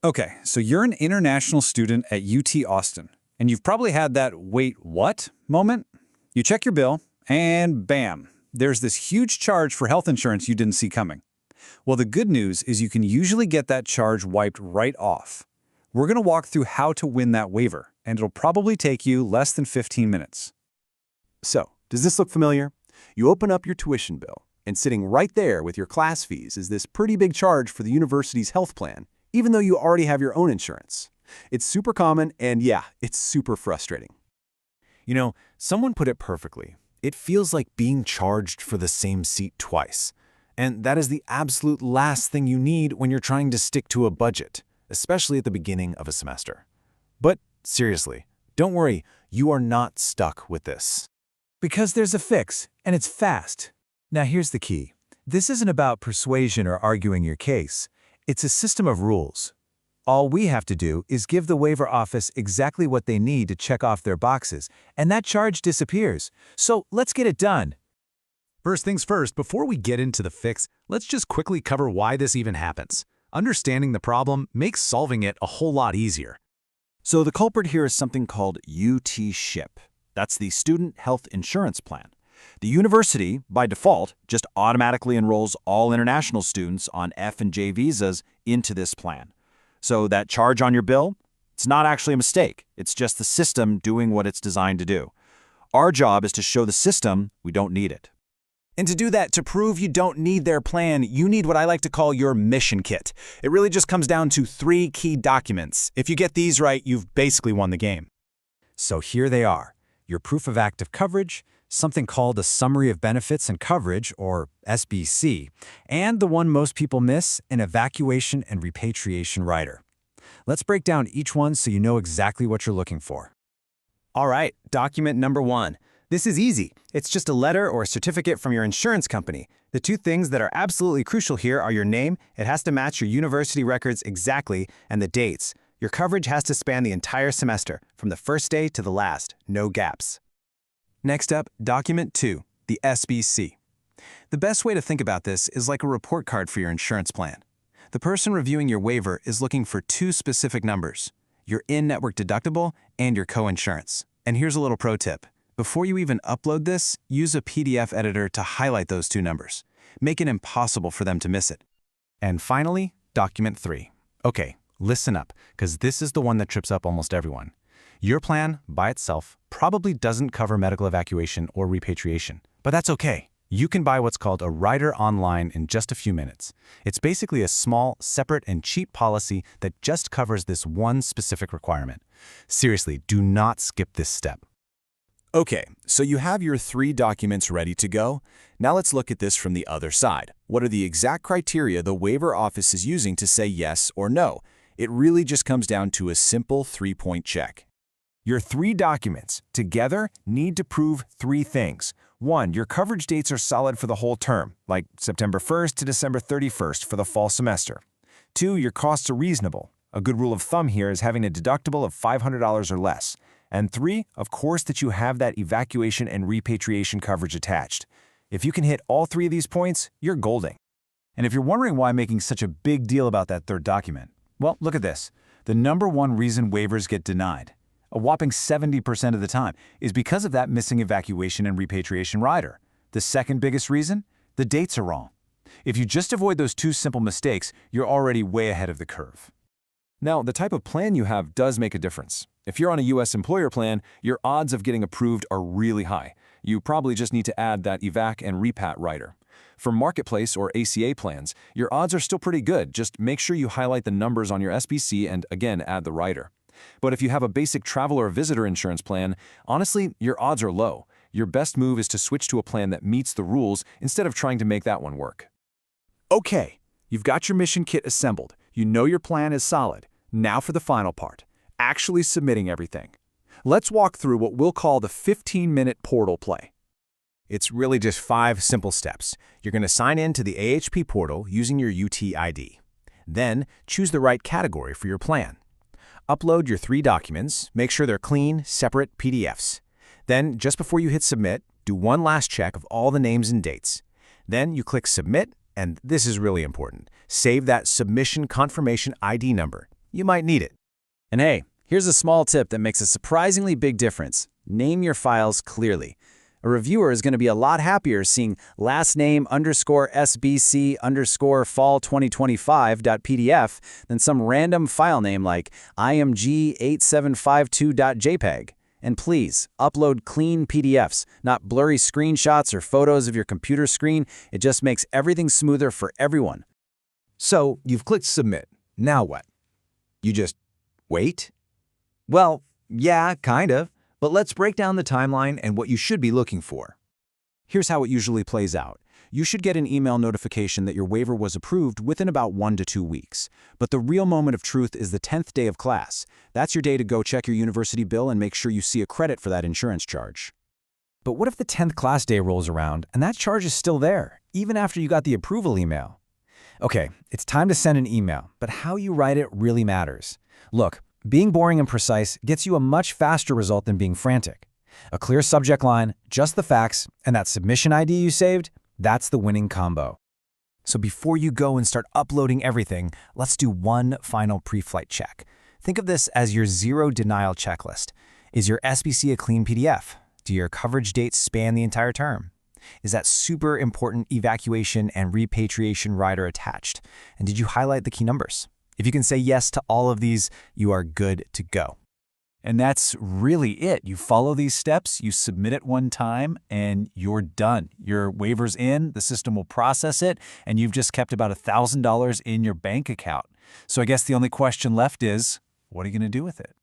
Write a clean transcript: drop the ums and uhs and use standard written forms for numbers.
Okay, so you're an international student at UT Austin, and you've probably had that wait, what moment. You check your bill, and bam, there's this huge charge for health insurance you didn't see coming. Well, the good news is you can usually get that charge wiped right off. We're going to walk through how to win that waiver, and it'll probably take you less than 15 minutes. So, does this look familiar? You open up your tuition bill, and sitting right there with your class fees is this pretty big charge for the university's health plan, even though you already have your own insurance. It's super common, and yeah, it's super frustrating. You know, someone put it perfectly. It feels like being charged for the same seat twice. And that is the absolute last thing you need when you're trying to stick to a budget, especially at the beginning of a semester. But seriously, don't worry, you are not stuck with this. Because there's a fix, and it's fast. Now here's the key. This isn't about persuasion or arguing your case. It's a system of rules. All we have to do is give the waiver office exactly what they need to check off their boxes, and that charge disappears. So let's get it done. First things first, before we get into the fix, let's just quickly cover why this even happens. Understanding the problem makes solving it a whole lot easier. So the culprit here is something called UT SHIP. That's the Student Health Insurance Plan. The university, by default, just automatically enrolls all international students on F and J visas into this plan. So that charge on your bill, it's not actually a mistake. It's just the system doing what it's designed to do. Our job is to show the system we don't need it. And to do that, to prove you don't need their plan, you need what I like to call your mission kit. It really just comes down to 3 key documents. If you get these right, you've basically won the game. So here they are. Your proof of active coverage, something called a Summary of Benefits and Coverage, or SBC, and the one most people miss, an Evacuation and Repatriation Rider. Let's break down each one so you know exactly what you're looking for. All right, document number 1. This is easy. It's just a letter or a certificate from your insurance company. The 2 things that are absolutely crucial here are your name, it has to match your university records exactly, and the dates. Your coverage has to span the entire semester, from the first day to the last, no gaps. Next up, document 2, the SBC. The best way to think about this is like a report card for your insurance plan. The person reviewing your waiver is looking for 2 specific numbers, your in-network deductible and your coinsurance. And here's a little pro tip. Before you even upload this, use a PDF editor to highlight those 2 numbers. Make it impossible for them to miss it. And finally, document 3. Okay, listen up, because this is the one that trips up almost everyone. Your plan, by itself, probably doesn't cover medical evacuation or repatriation, but that's okay. You can buy what's called a rider online in just a few minutes. It's basically a small, separate, and cheap policy that just covers this one specific requirement. Seriously, do not skip this step. Okay, so you have your 3 documents ready to go. Now let's look at this from the other side. What are the exact criteria the waiver office is using to say yes or no? It really just comes down to a simple 3-point check. Your 3 documents, together, need to prove 3 things. 1, your coverage dates are solid for the whole term, like September 1st to December 31st for the fall semester. 2, your costs are reasonable. A good rule of thumb here is having a deductible of $500 or less. And 3, of course, that you have that evacuation and repatriation coverage attached. If you can hit all 3 of these points, you're golden. And if you're wondering why I'm making such a big deal about that 3rd document, well, look at this. The number 1 reason waivers get denied, a whopping 70% of the time, is because of that missing evacuation and repatriation rider. The second biggest reason? The dates are wrong. If you just avoid those 2 simple mistakes, you're already way ahead of the curve. Now, the type of plan you have does make a difference. If you're on a U.S. employer plan, your odds of getting approved are really high. You probably just need to add that Evac and Repat rider. For Marketplace or ACA plans, your odds are still pretty good. Just make sure you highlight the numbers on your SBC and, again, add the rider. But if you have a basic travel or visitor insurance plan, honestly, your odds are low. Your best move is to switch to a plan that meets the rules instead of trying to make that one work. Okay, you've got your mission kit assembled. You know your plan is solid. Now for the final part, actually submitting everything. Let's walk through what we'll call the 15-minute portal play. It's really just 5 simple steps. You're going to sign in to the AHP portal using your UT ID. Then, choose the right category for your plan. Upload your 3 documents, make sure they're clean, separate PDFs. Then, just before you hit submit, do one last check of all the names and dates. Then you click submit, and this is really important. Save that submission confirmation ID number. you might need it. And hey, here's a small tip that makes a surprisingly big difference. Name your files clearly. A reviewer is going to be a lot happier seeing last name _SBC _fall 2025.pdf than some random file name like img8752.jpg. And please, upload clean PDFs, not blurry screenshots or photos of your computer screen. It just makes everything smoother for everyone. So you've clicked submit. Now what? You just wait? Well, yeah, kind of. But let's break down the timeline and what you should be looking for. Here's how it usually plays out. You should get an email notification that your waiver was approved within about 1 to 2 weeks. But the real moment of truth is the 10th day of class. That's your day to go check your university bill and make sure you see a credit for that insurance charge. But what if the 10th class day rolls around and that charge is still there, even after you got the approval email? Okay, it's time to send an email, but how you write it really matters. Look, being boring and precise gets you a much faster result than being frantic. A clear subject line, just the facts, and that submission ID you saved, that's the winning combo. So before you go and start uploading everything, let's do one final pre-flight check. Think of this as your zero denial checklist. Is your SBC a clean PDF? Do your coverage dates span the entire term? Is that super important evacuation and repatriation rider attached? And did you highlight the key numbers? If you can say yes to all of these, you are good to go. And that's really it. You follow these steps, you submit it one time, and you're done. Your waiver's in, the system will process it, and you've just kept about $1,000 in your bank account. So I guess the only question left is, what are you going to do with it?